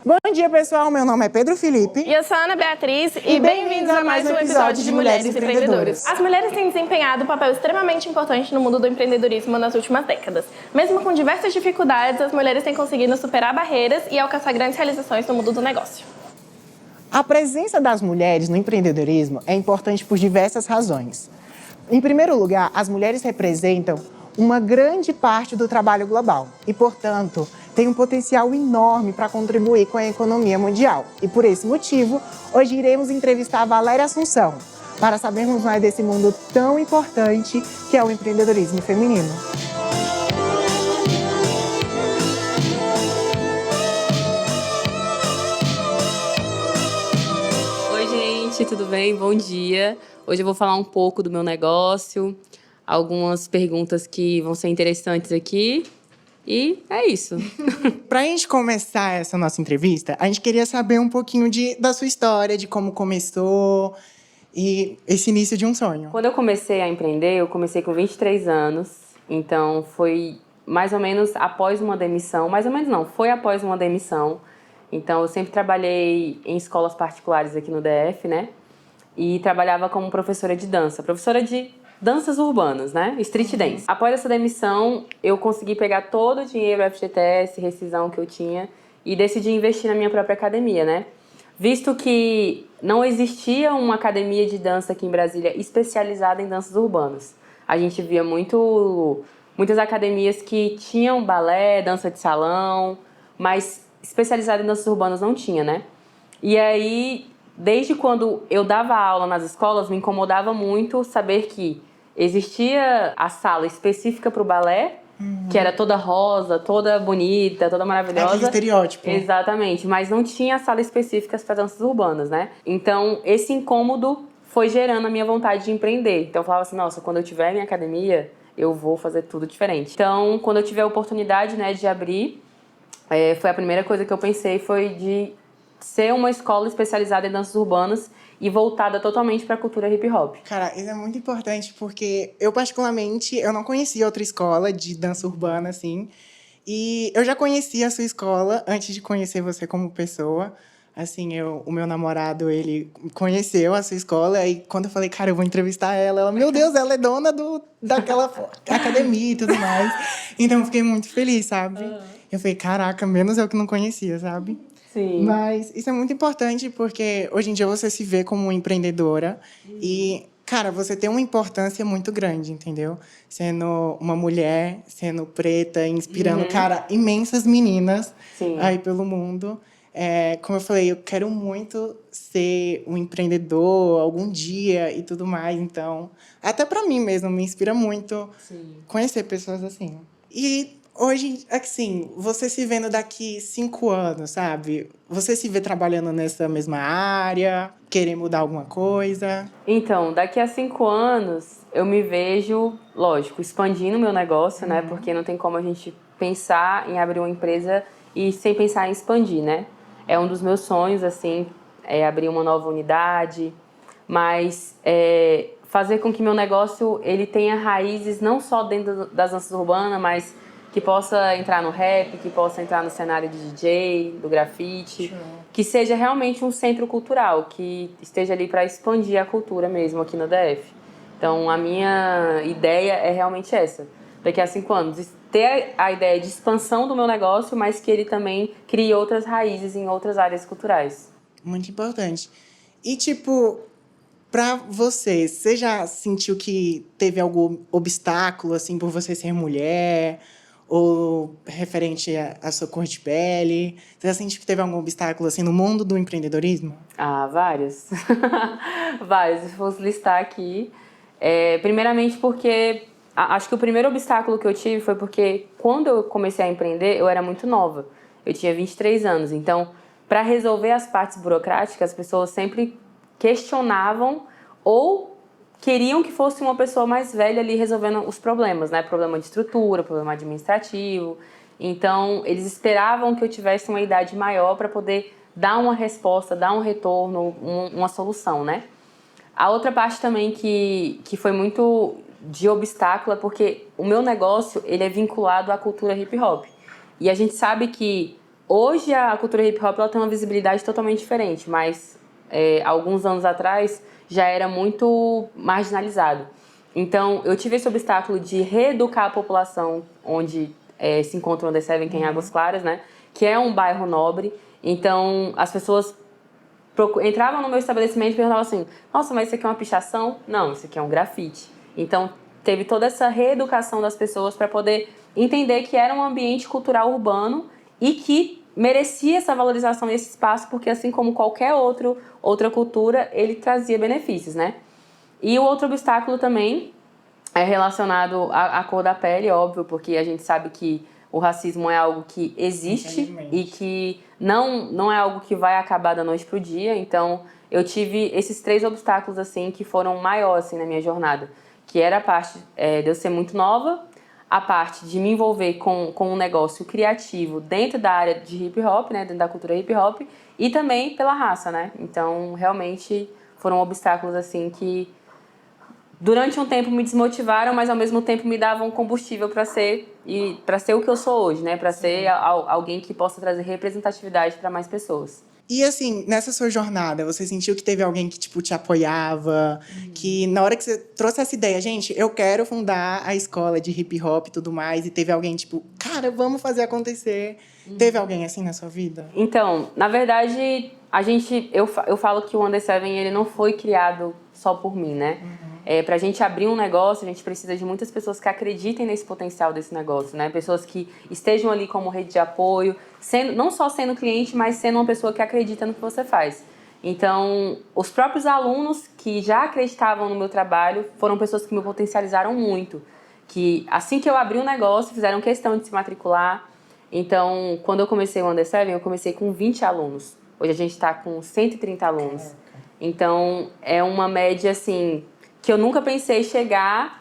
Bom dia, pessoal. Meu nome é Pedro Felipe. E eu sou a Ana Beatriz e bem-vindos a mais um episódio de Mulheres Empreendedoras. As mulheres têm desempenhado um papel extremamente importante no mundo do empreendedorismo nas últimas décadas. Mesmo com diversas dificuldades, as mulheres têm conseguido superar barreiras e alcançar grandes realizações no mundo do negócio. A presença das mulheres no empreendedorismo é importante por diversas razões. Em primeiro lugar, as mulheres representam uma grande parte do trabalho global e, portanto, têm um potencial enorme para contribuir com a economia mundial. E, por esse motivo, hoje iremos entrevistar a Valéria Assunção para sabermos mais desse mundo tão importante que é o empreendedorismo feminino. Oi, gente, tudo bem? Bom dia. Hoje eu vou falar um pouco do meu negócio, algumas perguntas que vão ser interessantes aqui. E é isso. Para a gente começar essa nossa entrevista, a gente queria saber um pouquinho da sua história, de como começou e esse início de um sonho. Quando eu comecei a empreender, eu comecei com 23 anos. Então, foi mais ou menos após uma demissão. Mais ou menos não, foi após uma demissão. Então, eu sempre trabalhei em escolas particulares aqui no DF, né? E trabalhava como professora de dança. Professora de danças urbanas, né? Street dance. Após essa demissão, eu consegui pegar todo o dinheiro FGTS, rescisão que eu tinha e decidi investir na minha própria academia, né? Visto que não existia uma academia de dança aqui em Brasília especializada em danças urbanas. A gente via muitas academias que tinham balé, dança de salão, mas especializada em danças urbanas não tinha, né? E aí, desde quando eu dava aula nas escolas, me incomodava muito saber que existia a sala específica para o balé, que era toda rosa, toda bonita, toda maravilhosa. Aquele estereótipo. Exatamente, mas não tinha sala específica para danças urbanas, né? Então, esse incômodo foi gerando a minha vontade de empreender. Então, eu falava assim, nossa, quando eu tiver minha academia, eu vou fazer tudo diferente. Então, quando eu tiver a oportunidade, né, de abrir, foi a primeira coisa que eu pensei, foi de ser uma escola especializada em danças urbanas e voltada totalmente para a cultura hip hop. Cara, isso é muito importante porque eu, particularmente, eu não conhecia outra escola de dança urbana, assim. E eu já conhecia a sua escola antes de conhecer você como pessoa. Assim, o meu namorado, ele conheceu a sua escola. E quando eu falei, cara, eu vou entrevistar ela, meu Deus, ela é dona daquela academia e tudo mais. Então, eu fiquei muito feliz, sabe? Eu falei, caraca, menos eu que não conhecia, sabe? Sim. Mas isso é muito importante porque hoje em dia você se vê como empreendedora e, cara, você tem uma importância muito grande, entendeu? Sendo uma mulher, sendo preta, inspirando, cara, imensas meninas aí pelo mundo. Como eu falei, eu quero muito ser um empreendedor algum dia e tudo mais. Então, até pra mim mesmo, me inspira muito conhecer pessoas assim. E hoje, assim, você se vendo daqui 5 anos, sabe? Você se vê trabalhando nessa mesma área, querer mudar alguma coisa? Então, daqui a 5 anos, eu me vejo, lógico, expandindo meu negócio, né? Porque não tem como a gente pensar em abrir uma empresa e sem pensar em expandir, né? É um dos meus sonhos, assim, abrir uma nova unidade, mas fazer com que meu negócio ele tenha raízes não só dentro das danças urbanas, mas que possa entrar no rap, que possa entrar no cenário de DJ, do grafite, que seja realmente um centro cultural, que esteja ali para expandir a cultura mesmo aqui no DF. Então, a minha ideia é realmente essa. Daqui a 5 anos, ter a ideia de expansão do meu negócio, mas que ele também crie outras raízes em outras áreas culturais. Muito importante. E, tipo, pra você já sentiu que teve algum obstáculo, assim, por você ser mulher? Ou referente à sua cor de pele? Você já sentiu que teve algum obstáculo, assim, no mundo do empreendedorismo? Ah, vários. Vários. Se fosse listar aqui. Primeiramente porque acho que o primeiro obstáculo que eu tive foi porque quando eu comecei a empreender, eu era muito nova. Eu tinha 23 anos. Então, para resolver as partes burocráticas, as pessoas sempre questionavam ou queriam que fosse uma pessoa mais velha ali resolvendo os problemas, né? Problema de estrutura, problema administrativo. Então, eles esperavam que eu tivesse uma idade maior para poder dar uma resposta, dar um retorno, uma solução, né? A outra parte também que foi muito de obstáculo é porque o meu negócio ele é vinculado à cultura hip hop. E a gente sabe que Hoje a cultura hip hop ela tem uma visibilidade totalmente diferente, mas alguns anos atrás já era muito marginalizado. Então eu tive esse obstáculo de reeducar a população onde se encontra o Under7, que é em Águas Claras, né? Que é um bairro nobre. Então as pessoas entravam no meu estabelecimento e perguntavam assim: nossa, mas isso aqui é uma pichação? Não, isso aqui é um grafite. Então teve toda essa reeducação das pessoas para poder entender que era um ambiente cultural urbano e que merecia essa valorização e esse espaço, porque assim como qualquer outra cultura, ele trazia benefícios, né? E o outro obstáculo também é relacionado à cor da pele, óbvio, porque a gente sabe que o racismo é algo que existe e que não é algo que vai acabar da noite pro dia. Então, eu tive esses 3 obstáculos, assim, que foram maiores, assim, na minha jornada. Que era a parte de eu ser muito nova, a parte de me envolver com um negócio criativo dentro da área de hip hop, né, dentro da cultura hip hop, e também pela raça, né? Então, realmente, foram obstáculos, assim, que durante um tempo me desmotivaram, mas ao mesmo tempo me davam combustível para ser o que eu sou hoje, né? Para ser alguém que possa trazer representatividade para mais pessoas. E assim, nessa sua jornada, você sentiu que teve alguém que tipo te apoiava, que na hora que você trouxe essa ideia, gente, eu quero fundar a escola de hip hop e tudo mais, e teve alguém tipo, cara, vamos fazer acontecer. Teve alguém assim na sua vida? Então, na verdade, eu falo que o Under7 ele não foi criado só por mim, né? Pra gente abrir um negócio, a gente precisa de muitas pessoas que acreditem nesse potencial desse negócio, né? Pessoas que estejam ali como rede de apoio, não só sendo cliente, mas sendo uma pessoa que acredita no que você faz. Então, os próprios alunos que já acreditavam no meu trabalho foram pessoas que me potencializaram muito. Que assim que eu abri um negócio, fizeram questão de se matricular. Então, quando eu comecei o Under7, eu comecei com 20 alunos. Hoje a gente está com 130 alunos. Então, é uma média, assim, que eu nunca pensei chegar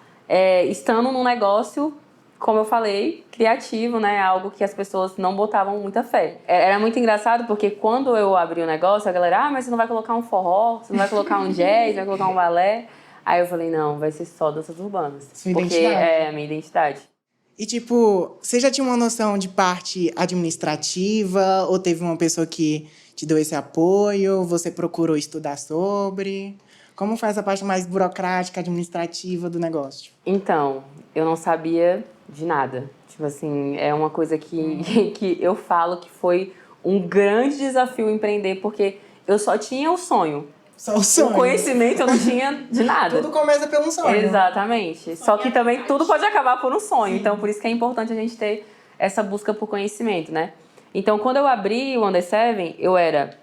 estando num negócio, como eu falei, criativo, né? Algo que as pessoas não botavam muita fé. Era muito engraçado porque quando eu abri o negócio, a galera, mas você não vai colocar um forró, você não vai colocar um jazz, vai colocar um balé. Aí eu falei, não, vai ser só danças urbanas. Sua porque identidade. é a minha identidade. E, tipo, você já tinha uma noção de parte administrativa? Ou teve uma pessoa que te deu esse apoio? Você procurou estudar sobre? Como faz a parte mais burocrática, administrativa do negócio? Então, eu não sabia de nada. Tipo assim, é uma coisa que eu falo que foi um grande desafio empreender, porque eu só tinha o sonho. Só o sonho. O conhecimento eu não tinha de nada. Tudo começa pelo sonho. Exatamente. Só que também tudo pode acabar por um sonho. Então, por isso que é importante a gente ter essa busca por conhecimento, né? Então, quando eu abri o Under7, eu era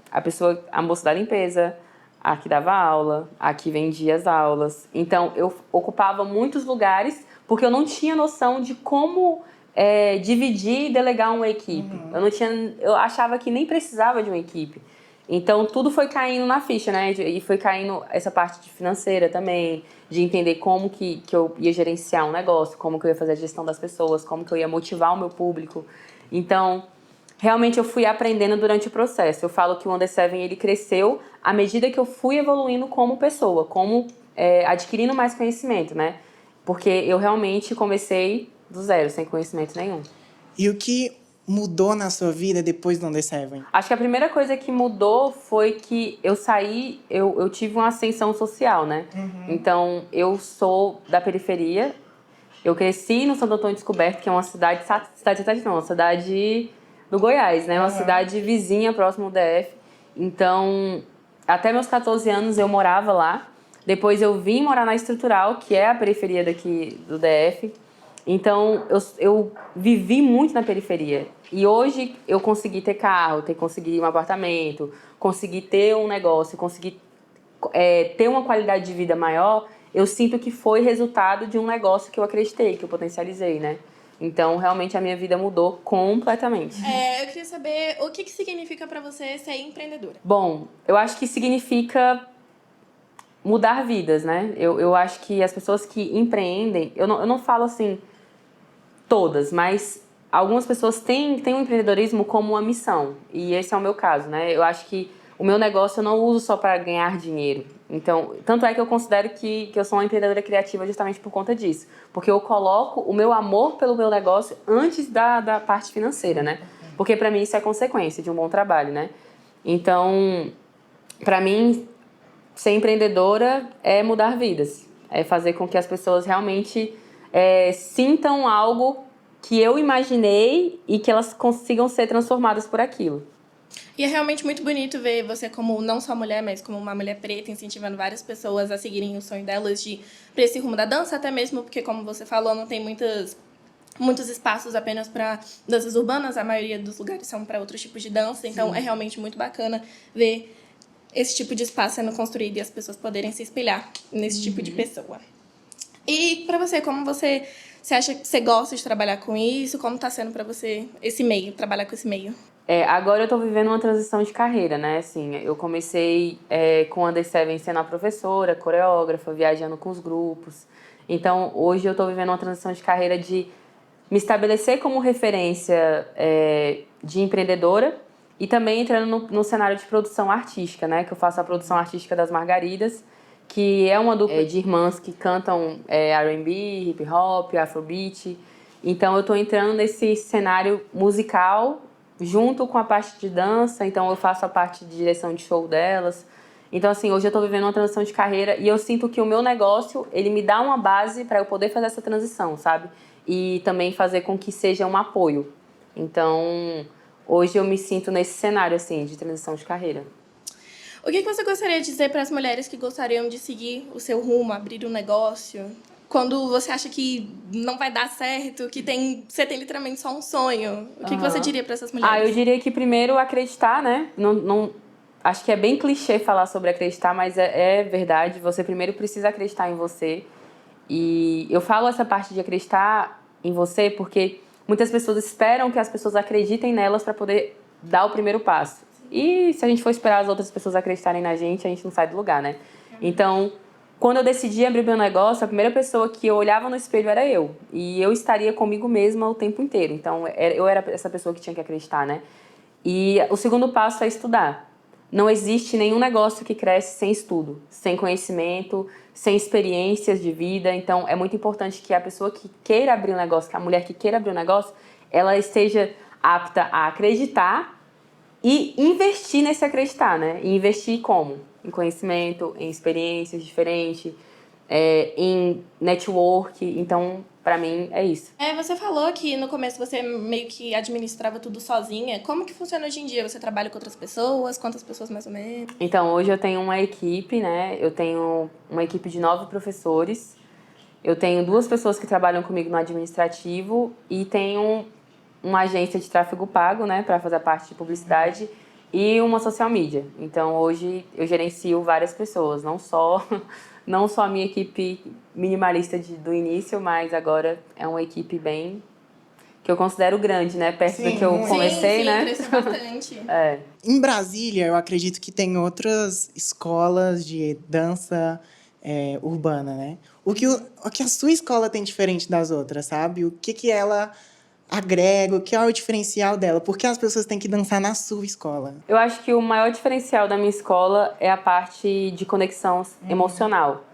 a moça da limpeza, a que dava aula, a que vendia as aulas. Então, eu ocupava muitos lugares porque eu não tinha noção de como dividir e delegar uma equipe. Eu achava que nem precisava de uma equipe. Então, tudo foi caindo na ficha, né? E foi caindo essa parte de financeira também, de entender como que eu ia gerenciar um negócio, como que eu ia fazer a gestão das pessoas, como que eu ia motivar o meu público. Então, realmente eu fui aprendendo durante o processo. Eu falo que o Under7, ele cresceu à medida que eu fui evoluindo como pessoa, adquirindo mais conhecimento, né? Porque eu realmente comecei do zero, sem conhecimento nenhum. E o que mudou na sua vida depois do Under7? Acho que a primeira coisa que mudou foi que eu saí, eu tive uma ascensão social, né? Então, eu sou da periferia, eu cresci no Santo Antônio Descoberto, que é uma cidade uma cidade do Goiás, né? Uma cidade vizinha, próximo do DF. Então, até meus 14 anos eu morava lá. Depois eu vim morar na Estrutural, que é a periferia daqui do DF. Então, eu vivi muito na periferia. E hoje eu consegui ter carro, consegui um apartamento, consegui ter um negócio, consegui ter uma qualidade de vida maior. Eu sinto que foi resultado de um negócio que eu acreditei, que eu potencializei, né? Então, realmente, a minha vida mudou completamente. Eu queria saber o que significa pra você ser empreendedora. Bom, eu acho que significa mudar vidas, né? Eu acho que as pessoas que empreendem, eu não falo assim todas, mas algumas pessoas têm o empreendedorismo como uma missão. E esse é o meu caso, né? Eu acho que o meu negócio eu não uso só para ganhar dinheiro. Então, tanto é que eu considero que eu sou uma empreendedora criativa justamente por conta disso. Porque eu coloco o meu amor pelo meu negócio antes da parte financeira, né? Porque para mim isso é consequência de um bom trabalho, né? Então, para mim, ser empreendedora é mudar vidas. É fazer com que as pessoas realmente sintam algo que eu imaginei e que elas consigam ser transformadas por aquilo. E é realmente muito bonito ver você como não só mulher, mas como uma mulher preta, incentivando várias pessoas a seguirem o sonho delas de ir para esse rumo da dança, até mesmo porque, como você falou, não tem muitos espaços apenas para danças urbanas, a maioria dos lugares são para outros tipos de dança, então é realmente muito bacana ver esse tipo de espaço sendo construído e as pessoas poderem se espelhar nesse tipo de pessoa. E para você, como você acha que você gosta de trabalhar com isso? Como está sendo para você esse meio, trabalhar com esse meio? Agora eu tô vivendo uma transição de carreira, né? Assim, eu comecei com a Under Seven sendo a professora, coreógrafa, viajando com os grupos. Então, hoje eu tô vivendo uma transição de carreira de me estabelecer como referência de empreendedora e também entrando no cenário de produção artística, né? Que eu faço a produção artística das Margaridas, que é uma dupla de irmãs que cantam R&B, hip hop, afrobeat. Então, eu tô entrando nesse cenário musical junto com a parte de dança, então eu faço a parte de direção de show delas. Então, assim, hoje eu tô vivendo uma transição de carreira e eu sinto que o meu negócio, ele me dá uma base para eu poder fazer essa transição, sabe? E também fazer com que seja um apoio. Então, hoje eu me sinto nesse cenário, assim, de transição de carreira. O que você gostaria de dizer para as mulheres que gostariam de seguir o seu rumo, abrir um negócio? Quando você acha que não vai dar certo, que você tem literalmente só um sonho, o que você diria para essas mulheres? Eu diria que primeiro acreditar, né? Acho que é bem clichê falar sobre acreditar, mas é verdade. Você primeiro precisa acreditar em você. E eu falo essa parte de acreditar em você porque muitas pessoas esperam que as pessoas acreditem nelas para poder dar o primeiro passo. E se a gente for esperar as outras pessoas acreditarem na gente, a gente não sai do lugar, né? Então, quando eu decidi abrir meu negócio, a primeira pessoa que eu olhava no espelho era eu. E eu estaria comigo mesma o tempo inteiro. Então, eu era essa pessoa que tinha que acreditar, né? E o segundo passo é estudar. Não existe nenhum negócio que cresce sem estudo, sem conhecimento, sem experiências de vida. Então, é muito importante que a pessoa que queira abrir um negócio, que a mulher que queira abrir um negócio, ela esteja apta a acreditar e investir nesse acreditar, né? E investir como? Em conhecimento, em experiências diferentes, em network. Então, pra mim, é isso. Você falou que no começo você meio que administrava tudo sozinha. Como que funciona hoje em dia? Você trabalha com outras pessoas? Quantas pessoas mais ou menos? Então, hoje eu tenho uma equipe, né? Eu tenho uma equipe de 9 professores. Eu tenho 2 pessoas que trabalham comigo no administrativo e tenho uma agência de tráfego pago, né, para fazer a parte de publicidade e uma social media. Então, hoje eu gerencio várias pessoas, não só a minha equipe minimalista do início, mas agora é uma equipe bem que eu considero grande, né, perto do que eu comecei, sim, né? Cresceu bastante. Em Brasília, eu acredito que tem outras escolas de dança urbana, né? O que a sua escola tem diferente das outras, sabe? O que ela agrega, o que é o diferencial dela? Por que as pessoas têm que dançar na sua escola? Eu acho que o maior diferencial da minha escola é a parte de conexão emocional.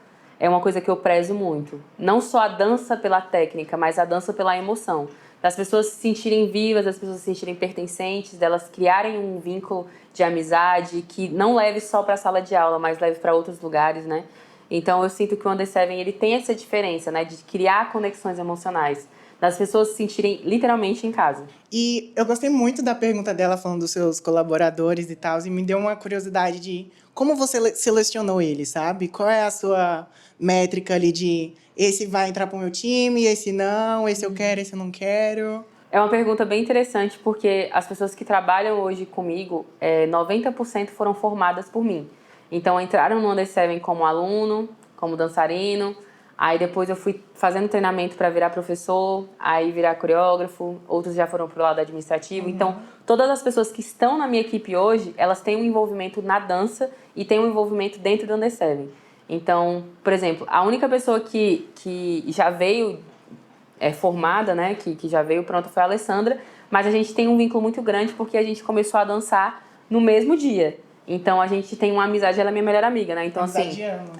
É uma coisa que eu prezo muito. Não só a dança pela técnica, mas a dança pela emoção. Das pessoas se sentirem vivas, das pessoas se sentirem pertencentes, delas criarem um vínculo de amizade que não leve só para a sala de aula, mas leve para outros lugares, né? Então eu sinto que o Under Seven, ele tem essa diferença, né, de criar conexões emocionais, das pessoas se sentirem literalmente em casa. E eu gostei muito da pergunta dela falando dos seus colaboradores e tal, e me deu uma curiosidade de como você selecionou eles, sabe? Qual é a sua métrica ali de esse vai entrar pro meu time, esse não, esse eu quero, esse eu não quero? É uma pergunta bem interessante porque as pessoas que trabalham hoje comigo, 90% foram formadas por mim. Então entraram no Under Seven como aluno, como dançarino. Aí depois eu fui fazendo treinamento para virar professor, aí virar coreógrafo, outros já foram pro lado administrativo. Então, todas as pessoas que estão na minha equipe hoje, elas têm um envolvimento na dança e têm um envolvimento dentro do Under Seven. Então, por exemplo, a única pessoa que já veio formada, né, que já veio pronta foi a Alessandra, mas a gente tem um vínculo muito grande porque a gente começou a dançar no mesmo dia. Então, a gente tem uma amizade, ela é minha melhor amiga, né? Então, Amizade assim, de anos.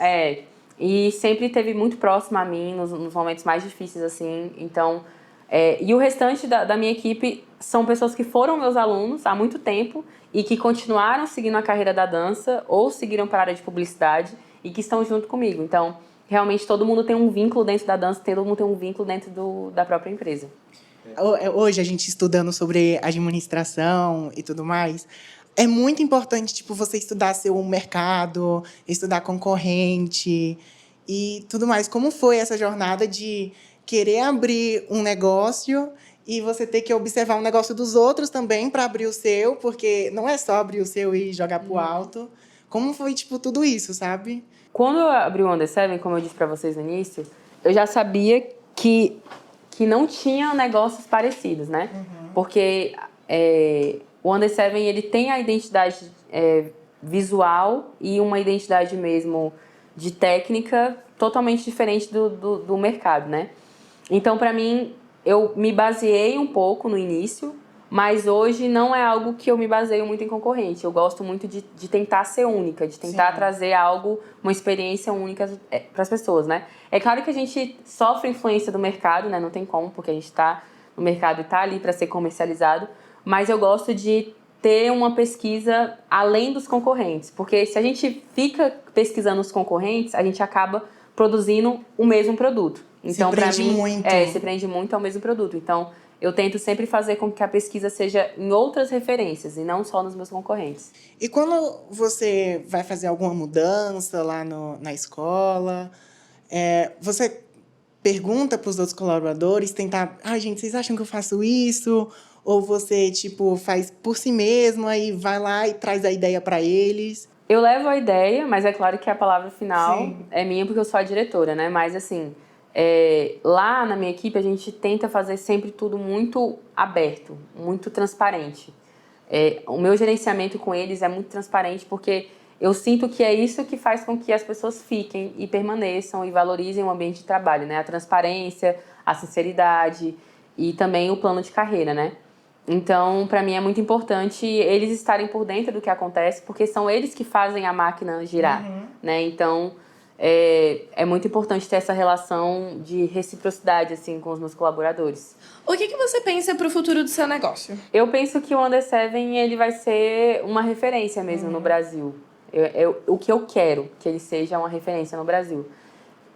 e sempre esteve muito próxima a mim nos momentos mais difíceis, assim. Então, E o restante da minha equipe são pessoas que foram meus alunos há muito tempo e que continuaram seguindo a carreira da dança ou seguiram para a área de publicidade e que estão junto comigo. Então, realmente, todo mundo tem um vínculo dentro da dança, todo mundo tem um vínculo dentro da própria empresa. Hoje, a gente estudando sobre administração e tudo mais, é muito importante, tipo, você estudar seu mercado, estudar concorrente e tudo mais. Como foi essa jornada de querer abrir um negócio e você ter que observar o negócio dos outros também para abrir o seu, porque não é só abrir o seu e jogar pro alto. Como foi, tipo, tudo isso, sabe? Quando eu abri o On The Seven, como eu disse para vocês no início, eu já sabia que não tinha negócios parecidos, né? Porque o On The Seven, ele tem a identidade visual e uma identidade mesmo de técnica totalmente diferente do mercado, né? Então, para mim, eu me baseei um pouco no início, mas hoje não é algo que eu me baseio muito em concorrente. Eu gosto muito de tentar ser única, de tentar trazer algo, uma experiência única para as pessoas, né? É claro que a gente sofre influência do mercado, né? Não tem como, porque a gente está no mercado e está ali para ser comercializado, mas eu gosto de ter uma pesquisa além dos concorrentes, porque se a gente fica pesquisando os concorrentes, a gente acaba produzindo o mesmo produto. Então, para mim, se prende muito ao mesmo produto. Então, eu tento sempre fazer com que a pesquisa seja em outras referências e não só nos meus concorrentes. E quando você vai fazer alguma mudança lá na escola, você pergunta para os outros colaboradores, tentar... gente, vocês acham que eu faço isso? Ou você, tipo, faz por si mesmo, aí vai lá e traz a ideia para eles? Eu levo a ideia, mas é claro que a palavra final é minha porque eu sou a diretora, né? Mas, assim... lá na minha equipe a gente tenta fazer sempre tudo muito aberto, muito transparente. O meu gerenciamento com eles é muito transparente porque eu sinto que é isso que faz com que as pessoas fiquem e permaneçam e valorizem o ambiente de trabalho, né? A transparência, a sinceridade e também o plano de carreira, né? Então, para mim é muito importante eles estarem por dentro do que acontece porque são eles que fazem a máquina girar, né? Então... É muito importante ter essa relação de reciprocidade assim, com os meus colaboradores. O que você pensa para o futuro do seu negócio? Eu penso que o On The Seven ele vai ser uma referência mesmo no Brasil. O que eu quero que ele seja uma referência no Brasil.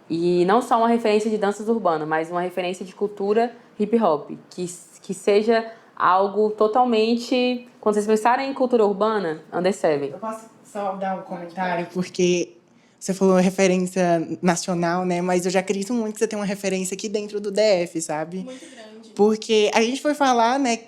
E não só uma referência de danças urbanas, mas uma referência de cultura hip hop. Que seja algo totalmente... Quando vocês pensarem em cultura urbana, On The Seven. Eu posso só dar um comentário, porque... Você falou referência nacional, né? Mas eu já acredito muito que você tem uma referência aqui dentro do DF, sabe? Muito grande. Porque a gente foi falar, né?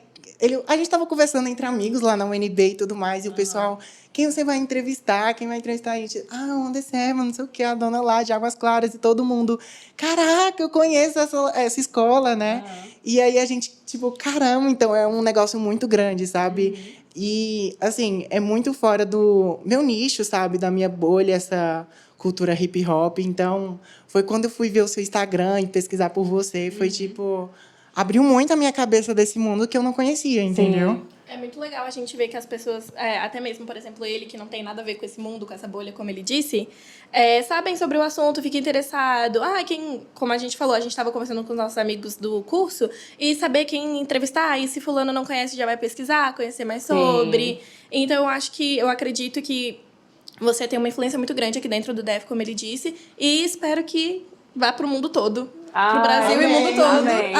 A gente estava conversando entre amigos lá na UNB e tudo mais, e o pessoal, quem você vai entrevistar? Quem vai entrevistar a gente? On The Seven, não sei o quê, a dona lá de Águas Claras, e todo mundo, caraca, eu conheço essa escola, né? E aí a gente, tipo, caramba, então é um negócio muito grande, sabe? E, assim, é muito fora do meu nicho, sabe? Da minha bolha, essa cultura hip hop. Então, foi quando eu fui ver o seu Instagram e pesquisar por você, foi tipo... Abriu muito a minha cabeça desse mundo que eu não conhecia, entendeu? Sim. É muito legal a gente ver que as pessoas, até mesmo, por exemplo, ele, que não tem nada a ver com esse mundo, com essa bolha, como ele disse, sabem sobre o assunto, fica interessado. Como a gente falou, a gente estava conversando com os nossos amigos do curso, e saber quem entrevistar, e se fulano não conhece, já vai pesquisar, conhecer mais sobre. Então, eu acredito que você tem uma influência muito grande aqui dentro do DF, como ele disse, e espero que vá para o mundo todo. Pro Brasil e o mundo todo. Amém.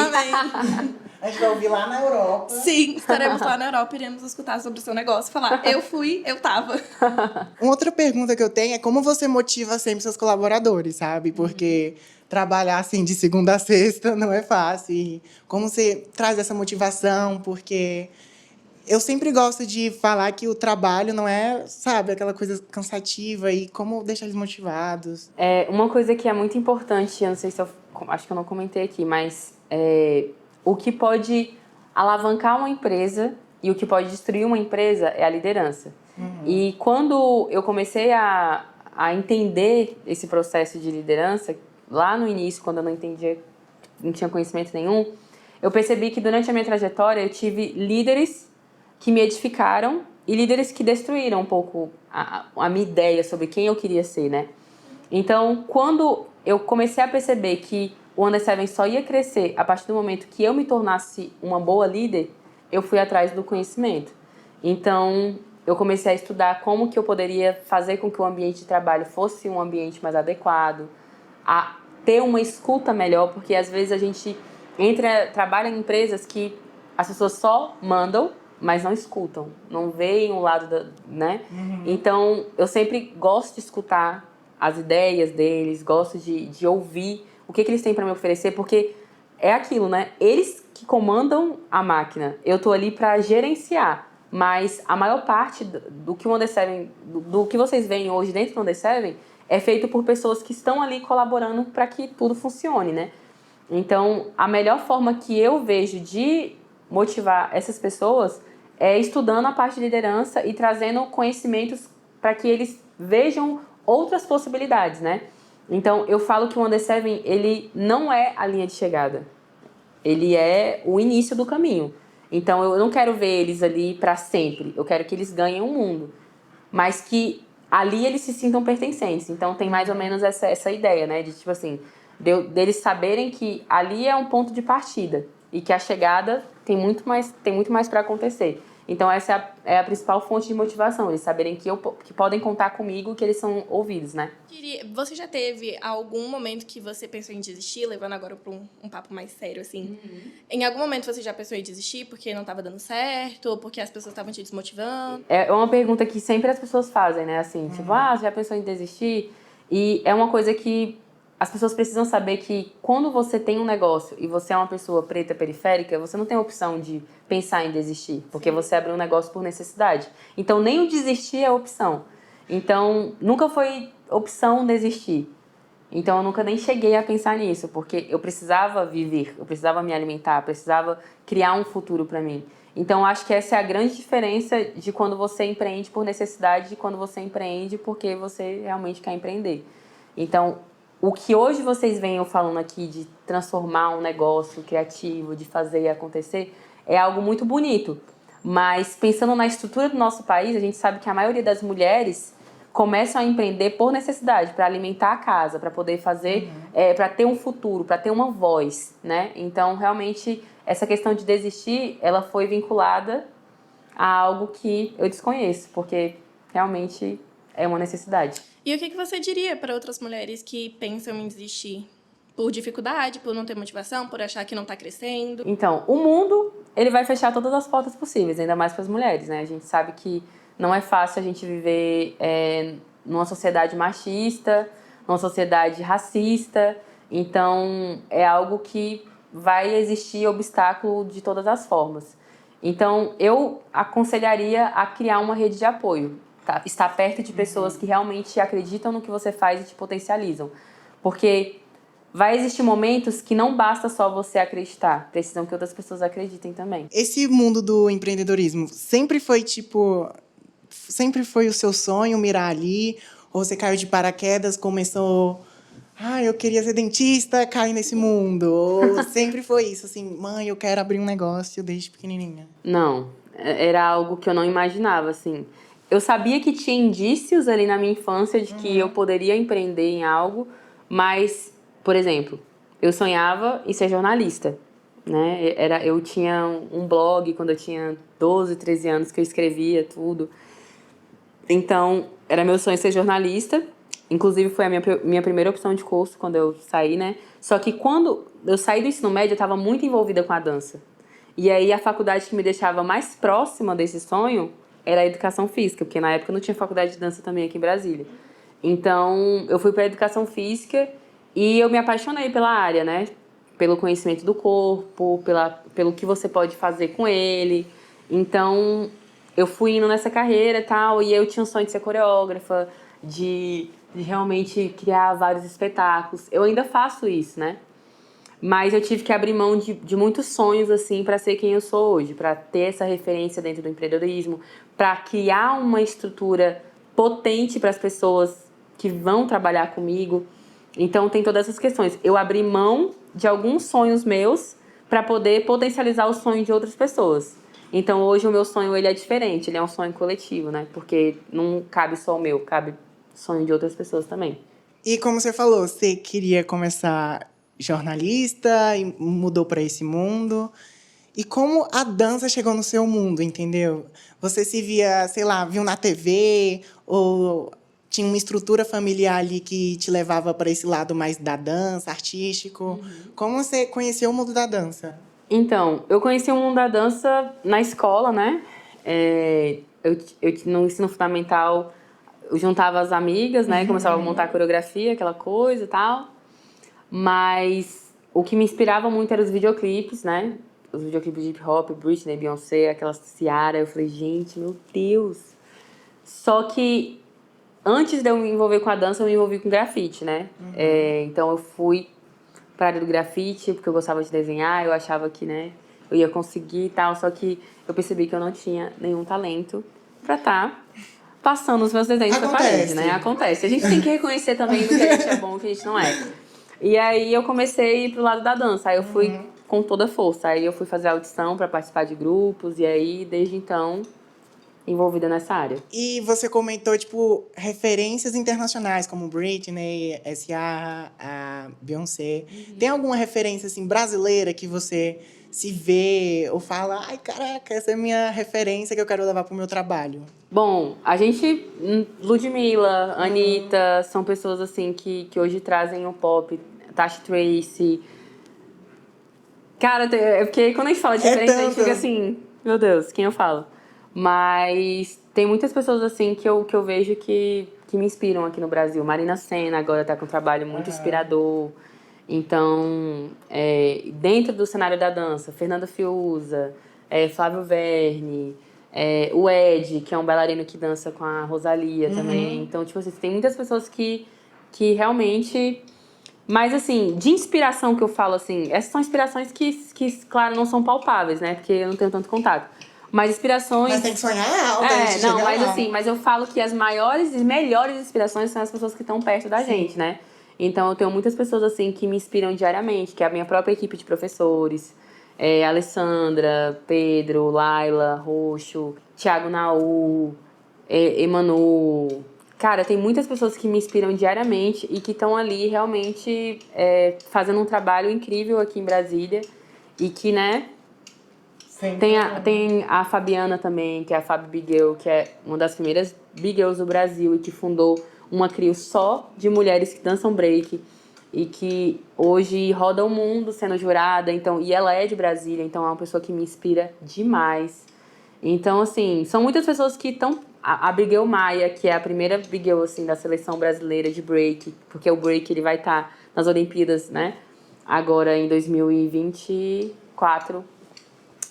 A gente vai ouvir lá na Europa. Sim, estaremos lá na Europa, iremos escutar sobre o seu negócio, falar, eu fui, eu tava. Uma outra pergunta que eu tenho é como você motiva sempre seus colaboradores, sabe? Porque trabalhar assim de segunda a sexta não é fácil. E como você traz essa motivação? Porque eu sempre gosto de falar que o trabalho não é, sabe, aquela coisa cansativa e como deixar eles motivados. Uma coisa que é muito importante, eu não sei se acho que eu não comentei aqui, mas o que pode alavancar uma empresa e o que pode destruir uma empresa é a liderança. E quando eu comecei a entender esse processo de liderança, lá no início, quando eu não entendia, não tinha conhecimento nenhum, eu percebi que durante a minha trajetória eu tive líderes que me edificaram e líderes que destruíram um pouco a minha ideia sobre quem eu queria ser, né? Então, quando eu comecei a perceber que o Under Seven só ia crescer a partir do momento que eu me tornasse uma boa líder, eu fui atrás do conhecimento. Então, eu comecei a estudar como que eu poderia fazer com que o ambiente de trabalho fosse um ambiente mais adequado, a ter uma escuta melhor, porque às vezes a gente trabalha em empresas que as pessoas só mandam, mas não escutam, não veem o lado né? Então, eu sempre gosto de escutar as ideias deles, gosto de ouvir o que eles têm para me oferecer, porque é aquilo, né? Eles que comandam a máquina, eu tô ali para gerenciar, mas a maior parte do que o Under Seven, do que vocês veem hoje dentro do Under Seven, é feito por pessoas que estão ali colaborando para que tudo funcione, né? Então, a melhor forma que eu vejo de motivar essas pessoas é estudando a parte de liderança e trazendo conhecimentos para que eles vejam outras possibilidades, né? Então, eu falo que o Under Seven, ele não é a linha de chegada. Ele é o início do caminho. Então, eu não quero ver eles ali para sempre. Eu quero que eles ganhem o mundo. Mas que ali eles se sintam pertencentes. Então, tem mais ou menos essa ideia, né? De, tipo assim, deles saberem que ali é um ponto de partida. E que a chegada tem muito mais para acontecer. Então, essa é a principal fonte de motivação. Eles saberem que podem contar comigo, que eles são ouvidos, né? Você já teve algum momento que você pensou em desistir, levando agora para um papo mais sério, assim? Em algum momento você já pensou em desistir porque não estava dando certo, ou porque as pessoas estavam te desmotivando? É uma pergunta que sempre as pessoas fazem, né? Assim, tipo, você já pensou em desistir? E é uma coisa que as pessoas precisam saber que quando você tem um negócio e você é uma pessoa preta periférica, você não tem a opção de pensar em desistir, porque você abriu um negócio por necessidade. Então, nem o desistir é opção. Então, nunca foi opção desistir. Então, eu nunca nem cheguei a pensar nisso, porque eu precisava viver, eu precisava me alimentar, precisava criar um futuro para mim. Então, acho que essa é a grande diferença de quando você empreende por necessidade e de quando você empreende porque você realmente quer empreender. Então, o que hoje vocês veem eu falando aqui de transformar um negócio criativo, de fazer acontecer, é algo muito bonito. Mas pensando na estrutura do nosso país, a gente sabe que a maioria das mulheres começam a empreender por necessidade, para alimentar a casa, para poder fazer, para ter um futuro, para ter uma voz, né? Então, realmente, essa questão de desistir, ela foi vinculada a algo que eu desconheço, porque realmente é uma necessidade. E o que você diria para outras mulheres que pensam em desistir? Por dificuldade, por não ter motivação, por achar que não está crescendo? Então, o mundo, ele vai fechar todas as portas possíveis, ainda mais para as mulheres, né? A gente sabe que não é fácil a gente viver numa sociedade machista, numa sociedade racista. Então, é algo que vai existir obstáculo de todas as formas. Então, eu aconselharia a criar uma rede de apoio. Tá? Estar perto de pessoas que realmente acreditam no que você faz e te potencializam. Porque vai existir momentos que não basta só você acreditar. Precisam que outras pessoas acreditem também. Esse mundo do empreendedorismo sempre foi, sempre foi o seu sonho mirar ali? Ou você caiu de paraquedas, começou... eu queria ser dentista, caí nesse mundo. Ou sempre foi isso, assim, mãe, eu quero abrir um negócio desde pequenininha. Não, era algo que eu não imaginava, assim. Eu sabia que tinha indícios ali na minha infância de que eu poderia empreender em algo, mas, por exemplo, eu sonhava em ser jornalista, né? Eu tinha um blog quando eu tinha 12, 13 anos que eu escrevia tudo. Então, era meu sonho ser jornalista. Inclusive, foi a minha primeira opção de curso quando eu saí, né? Só que quando eu saí do ensino médio, eu estava muito envolvida com a dança. E aí, a faculdade que me deixava mais próxima desse sonho era a educação física, porque na época não tinha faculdade de dança também aqui em Brasília. Então, eu fui para a educação física e eu me apaixonei pela área, né? Pelo conhecimento do corpo, pelo que você pode fazer com ele. Então, eu fui indo nessa carreira e tal, e eu tinha um sonho de ser coreógrafa, de realmente criar vários espetáculos. Eu ainda faço isso, né? Mas eu tive que abrir mão de muitos sonhos, assim, para ser quem eu sou hoje, para ter essa referência dentro do empreendedorismo, para criar uma estrutura potente para as pessoas que vão trabalhar comigo. Então, tem todas essas questões. Eu abri mão de alguns sonhos meus para poder potencializar o sonho de outras pessoas. Então, hoje o meu sonho ele é diferente, ele é um sonho coletivo, né? Porque não cabe só o meu, cabe o sonho de outras pessoas também. E como você falou, você queria começar jornalista e mudou para esse mundo. E como a dança chegou no seu mundo, entendeu? Você se via, sei lá, viu na TV ou tinha uma estrutura familiar ali que te levava para esse lado mais da dança, artístico? Como você conheceu o mundo da dança? Então, eu conheci o mundo da dança na escola, né? No ensino fundamental, eu juntava as amigas, né? Começava a montar a coreografia, aquela coisa e tal. Mas o que me inspirava muito eram os videoclipes, né? Os videoclipes de hip hop, Britney, Beyoncé, aquela Ciara. Eu falei, gente, meu Deus. Só que antes de eu me envolver com a dança, eu me envolvi com grafite, né? Então eu fui para a área do grafite, porque eu gostava de desenhar, eu achava que, né, eu ia conseguir e tal. Só que eu percebi que eu não tinha nenhum talento para estar passando os meus desenhos pra parede, né? Acontece. A gente tem que reconhecer também do que a gente é bom e o que a gente não é. E aí eu comecei a ir pro lado da dança. Aí eu fui com toda a força. Aí eu fui fazer audição para participar de grupos. E aí, desde então, envolvida nessa área. E você comentou, tipo, referências internacionais, como Britney, S.A., a Beyoncé. Tem alguma referência, assim, brasileira que você se vê ou fala, ai, caraca, essa é a minha referência que eu quero levar pro meu trabalho? Bom, a gente... Ludmilla, Anitta, são pessoas, assim, que hoje trazem o pop. Tasha Tracy. Cara, é porque quando a gente fala de referência, a gente fica assim... Meu Deus, quem eu falo? Mas tem muitas pessoas, assim, que eu vejo que me inspiram aqui no Brasil. Marina Sena agora tá com um trabalho muito inspirador. Então, dentro do cenário da dança, Fernanda Fiuza, Flávio Verne, o Ed, que é um bailarino que dança com a Rosalia também. Então, tipo assim, tem muitas pessoas que realmente... Mas, assim, de inspiração que eu falo, assim, essas são inspirações que, claro, não são palpáveis, né? Porque eu não tenho tanto contato. Mas inspirações... Mas tem que sonhar alto, a gente chega mas lá. assim, mas eu falo que as maiores e melhores inspirações são as pessoas que estão perto da gente, né? Então, eu tenho muitas pessoas, assim, que me inspiram diariamente, que é a minha própria equipe de professores. Alessandra, Pedro, Laila, Roxo, Thiago Naú, Emanu. Cara, tem muitas pessoas que me inspiram diariamente e que estão ali realmente fazendo um trabalho incrível aqui em Brasília. E que, né... Tem a Fabiana também, que é a Fabi Big Girl, que é uma das primeiras Big Girls do Brasil e que fundou uma CRIO só de mulheres que dançam break e que hoje roda o mundo sendo jurada. Então, e ela é de Brasília, então é uma pessoa que me inspira demais. Então, assim, são muitas pessoas que estão... A Abigail Maia, que é a primeira Big Girl, assim, da seleção brasileira de break, porque o break ele vai estar nas Olimpíadas, né? Agora em 2024.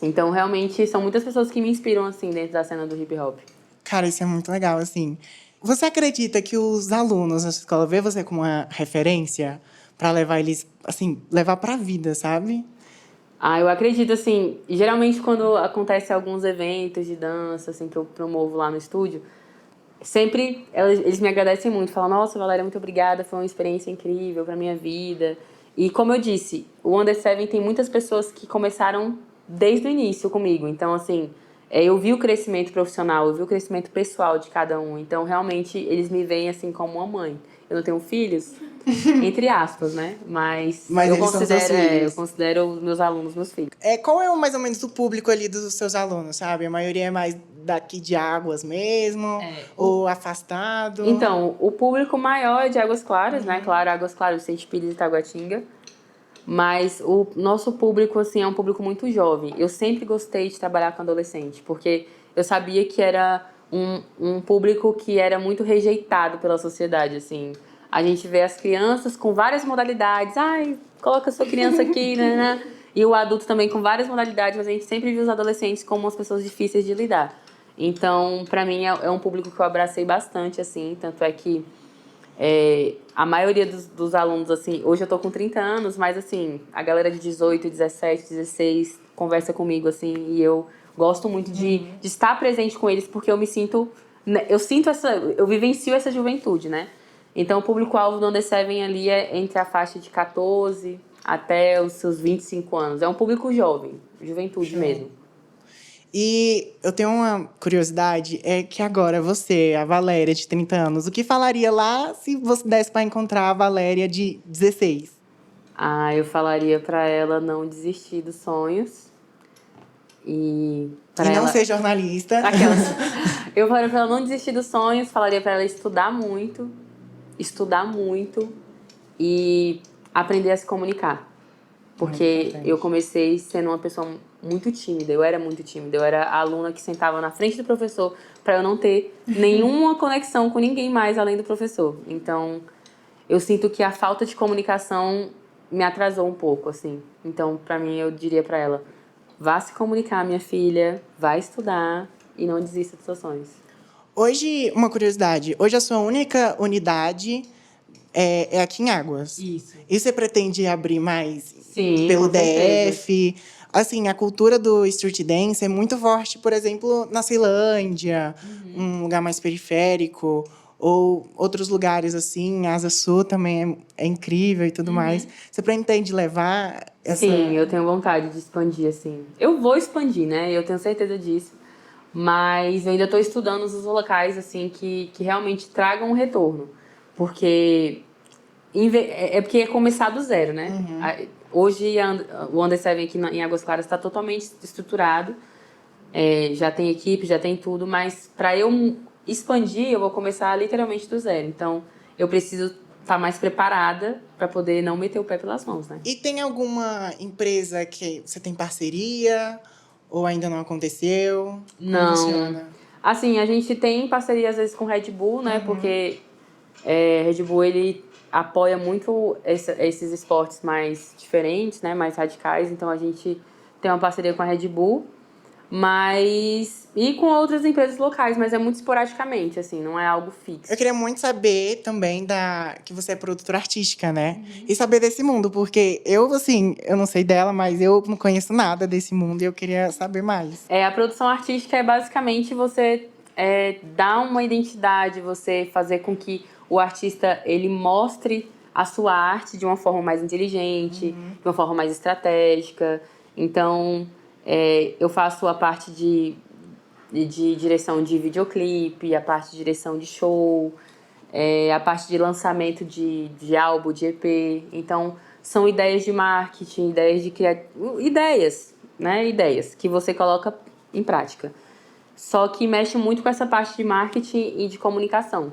Então, realmente, são muitas pessoas que me inspiram, assim, dentro da cena do hip hop. Cara, isso é muito legal, assim. Você acredita que os alunos da sua escola vê você como uma referência para levar eles, assim, levar pra vida, sabe? Eu acredito, assim, geralmente quando acontece alguns eventos de dança, assim, que eu promovo lá no estúdio, sempre eles me agradecem muito, falam, nossa, Valéria, muito obrigada, foi uma experiência incrível pra minha vida. E como eu disse, o Under Seven tem muitas pessoas que começaram desde o início comigo. Então, assim, eu vi o crescimento profissional, eu vi o crescimento pessoal de cada um. Então, realmente, eles me veem, assim, como uma mãe. Eu não tenho filhos, entre aspas, né? Mas eu eles são seus filhos. eu considero os meus alunos meus filhos. Qual é mais ou menos o público ali dos seus alunos, sabe? A maioria é mais daqui de Águas mesmo, ou afastado? Então, o público maior é de Águas Claras, né? Claro, Águas Claras, Vicente Pires e Taguatinga. Mas o nosso público, assim, é um público muito jovem. Eu sempre gostei de trabalhar com adolescente, porque eu sabia que era um público que era muito rejeitado pela sociedade, assim. A gente vê as crianças com várias modalidades. Ai, coloca sua criança aqui, né? E o adulto também com várias modalidades, mas a gente sempre viu os adolescentes como as pessoas difíceis de lidar. Então, pra mim, é um público que eu abracei bastante, assim. Tanto é que a maioria dos alunos, assim, hoje eu tô com 30 anos, mas assim, a galera de 18, 17, 16 conversa comigo, assim, e eu gosto muito de estar presente com eles, porque eu me sinto, eu vivencio essa juventude, né? Então o público-alvo do Under Seven ali é entre a faixa de 14 até os seus 25 anos. É um público jovem, juventude mesmo. E eu tenho uma curiosidade, é que agora você, a Valéria, de 30 anos, o que falaria lá se você desse para encontrar a Valéria de 16? Eu falaria pra ela não desistir dos sonhos. E E não ser jornalista. Aquelas. Eu falaria pra ela não desistir dos sonhos, falaria pra ela estudar muito e aprender a se comunicar. Porque eu comecei sendo uma pessoa muito tímida, eu era muito tímida. Eu era a aluna que sentava na frente do professor pra eu não ter nenhuma conexão com ninguém mais além do professor. Então, eu sinto que a falta de comunicação me atrasou um pouco, assim. Então, pra mim, eu diria pra ela: vá se comunicar, minha filha, vá estudar e não desista dos seus sonhos. Hoje, uma curiosidade, hoje a sua única unidade é aqui em Águas. Isso. E você pretende abrir mais Sim, pelo com certeza. DF? Assim, a cultura do street dance é muito forte, por exemplo, na Ceilândia, um lugar mais periférico, ou outros lugares assim, Asa Sul também é incrível e tudo mais. Você pretende levar essa... Sim, eu tenho vontade de expandir, assim. Eu vou expandir, né? Eu tenho certeza disso. Mas eu ainda estou estudando os locais, assim, que realmente tragam um retorno. Porque porque é começar do zero, né? Hoje, o Under Seven aqui em Águas Claras está totalmente estruturado. Já tem equipe, já tem tudo. Mas para eu expandir, eu vou começar literalmente do zero. Então, eu preciso estar mais preparada para poder não meter o pé pelas mãos, né? E tem alguma empresa que você tem parceria ou ainda não aconteceu? Como Não. funciona? Assim, a gente tem parceria às vezes com Red Bull, né? Porque Red Bull, ele apoia muito esses esportes mais diferentes, né? Mais radicais. Então, a gente tem uma parceria com a Red Bull. E com outras empresas locais, mas é muito esporadicamente, assim, não é algo fixo. Eu queria muito saber também que você é produtora artística, né? E saber desse mundo, porque assim, eu não sei dela, mas eu não conheço nada desse mundo e eu queria saber mais. A produção artística é basicamente você dar uma identidade, você fazer com que o artista ele mostre a sua arte de uma forma mais inteligente, de uma forma mais estratégica. Então, eu faço a parte de direção de videoclipe, a parte de direção de show, a parte de lançamento de álbum, de EP. Então, são ideias de marketing, ideias, né? Ideias que você coloca em prática. Só que mexe muito com essa parte de marketing e de comunicação.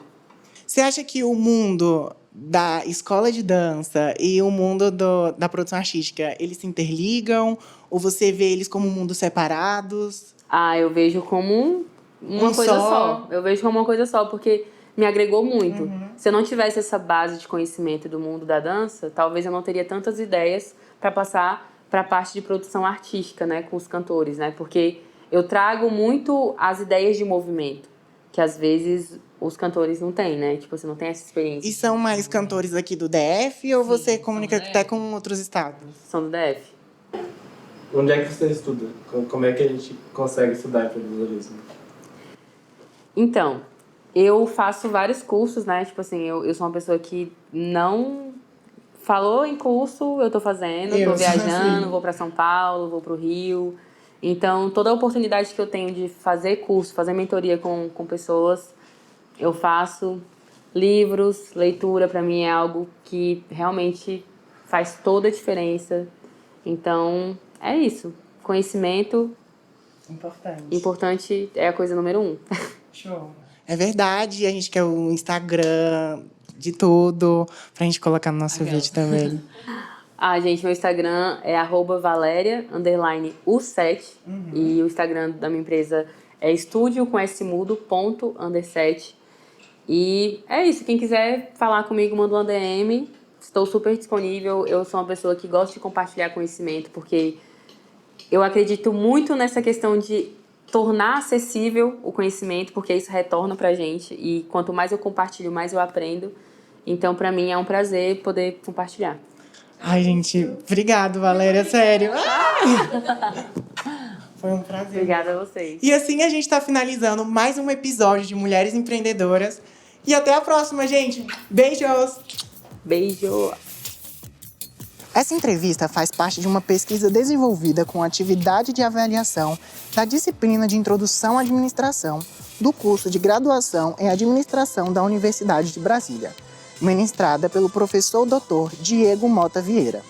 Você acha que o mundo da escola de dança e o mundo da produção artística, eles se interligam? Ou você vê eles como mundos separados? Eu vejo como uma coisa só. Eu vejo como uma coisa só, porque me agregou muito. Se eu não tivesse essa base de conhecimento do mundo da dança, talvez eu não teria tantas ideias para passar para a parte de produção artística, né, com os cantores, né? Porque eu trago muito as ideias de movimento, que às vezes os cantores não têm, né? Tipo, você não tem essa experiência. E são mais cantores aqui do DF ou você comunica até com outros estados? São do DF. Onde é que você estuda? Como é que a gente consegue estudar empreendedorismo? Então, eu faço vários cursos, né? Tipo assim, eu sou uma pessoa que não falou em curso, eu tô fazendo, tô viajando, vou para São Paulo, vou pro Rio. Então, toda a oportunidade que eu tenho de fazer curso, fazer mentoria com pessoas, eu faço. Livros, leitura, para mim é algo que realmente faz toda a diferença. Então, é isso. Conhecimento importante é a coisa número 1. Show. É verdade, a gente quer o Instagram de tudo, pra gente colocar no nosso vídeo também. Gente, meu Instagram é @valeria_u7 e o Instagram da minha empresa é estudio.under7. E é isso, quem quiser falar comigo, manda uma DM, estou super disponível. Eu sou uma pessoa que gosta de compartilhar conhecimento, porque eu acredito muito nessa questão de tornar acessível o conhecimento, porque isso retorna pra gente, e quanto mais eu compartilho, mais eu aprendo. Então, pra mim, é um prazer poder compartilhar. Ai, gente, obrigado, Valéria, sério. Foi um prazer. Obrigada a vocês. E assim a gente tá finalizando mais um episódio de Mulheres Empreendedoras. E até a próxima, gente. Beijos! Beijo! Essa entrevista faz parte de uma pesquisa desenvolvida com atividade de avaliação da disciplina de Introdução à Administração do curso de graduação em Administração da Universidade de Brasília, ministrada pelo professor Dr. Diego Mota Vieira.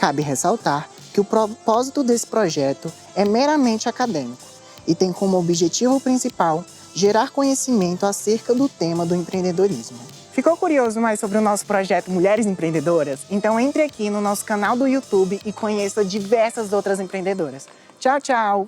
cabe ressaltar que o propósito desse projeto é meramente acadêmico e tem como objetivo principal gerar conhecimento acerca do tema do empreendedorismo. Ficou curioso mais sobre o nosso projeto Mulheres Empreendedoras? Então entre aqui no nosso canal do YouTube e conheça diversas outras empreendedoras. Tchau, tchau!